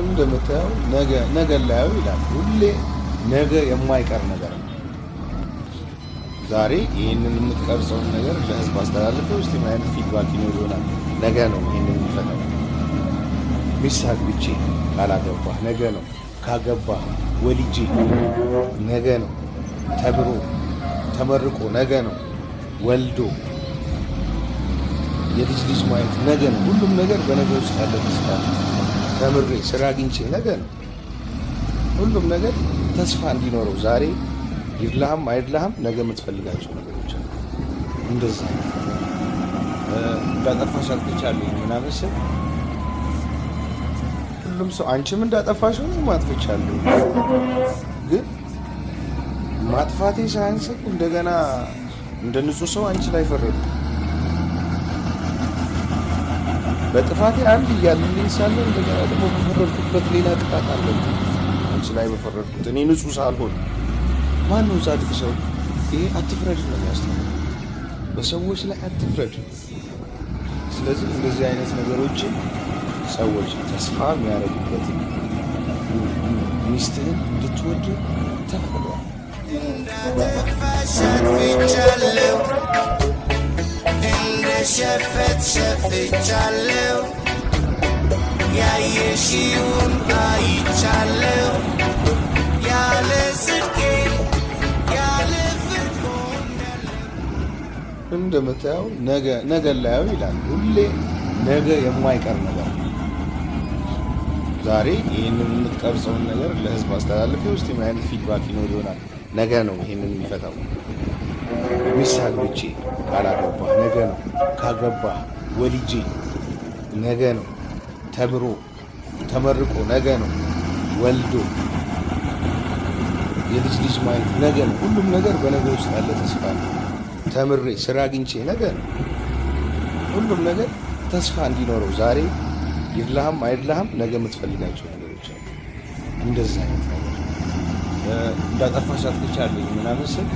እንደምታየው ነገ ላየው ይላል። ሁሌ ነገ የማይቀር ነገር ነው። ዛሬ ይህንን የምትቀርጸውን ነገር ለህዝብ አስተላልፈው ውስጥ ምን አይነት ፊድባክ ይኖር ይሆናል? ነገ ነው ይህንን የሚፈታው። ሚስት አግብቼ ካላገባህ ነገ ነው፣ ካገባህ ወልጄ ነገ ነው፣ ተምሮ ተመርቆ ነገ ነው፣ ወልዶ የልጅ ልጅ ማየት ነገ ነው። ሁሉም ነገር በነገ ውስጥ ያለ ተስፋ ነው። ተምሬ ስራ አግኝቼ ነገ ነው። ሁሉም ነገር ተስፋ እንዲኖረው ዛሬ ይድላህም አይድላህም ነገ የምትፈልጋቸው ነገሮች አሉ። እንደዛ እንዳጠፋሽ አጥፍቻለሁ ምናምን ስል ሁሉም ሰው አንቺም እንዳጠፋሽ ነው ማጥፍቻለሁ። ግን ማጥፋቴ ሳያንስ እንደገና እንደ ንጹህ ሰው አንቺ ላይ ፈረዱ። በጥፋቴ አንድ እያልልኝ ሳለ እንደገና ደግሞ በፈረድኩበት ሌላ ቅጣት አለ። አንቺ ላይ በፈረድኩት እኔ ንጹህ ሳልሆን ማነው ጻድቅ ሰው? ይሄ አትፍረድ ነው የሚያስተምረው። በሰዎች ላይ አትፍረድ። ስለዚህ እንደዚህ አይነት ነገሮችን ሰዎች ተስፋ የሚያደርጉበትን ሚስትህን እንድትወድ ተፈቅዷል። ሸፍቻለሁ ያየሽውን አይቻለሁ ያለ ጽድቄ ያለ ፍርድ እንደምታየው ነገ ላየው ይላል። ሁሌ ነገ የማይቀር ነገር ነው። ዛሬ ይህንን የምትቀርጸውን ነገር ለህዝብ አስተላልፌ ውስጥ ምን አይነት ፊድባክ ይኖር ይሆናል? ነገ ነው ይህንን የሚፈታው። ሚስት አግብቼ ካላገባህ ነገ ነው፣ ካገባህ ወልጄ ነገ ነው፣ ተምሮ ተመርቆ ነገ ነው፣ ወልዶ የልጅ ልጅ ማየት ነገ ነው። ሁሉም ነገር በነገ ውስጥ ያለ ተስፋ ነው። ተምሬ ስራ አግኝቼ ነገ ነው። ሁሉም ነገር ተስፋ እንዲኖረው ዛሬ ይድላህም አይድላህም ነገ የምትፈልጋቸው ነገሮች አሉ። እንደዛ አይነት ነገር እንዳጠፋሽ አጥፍቻለሁ ምናምን ስል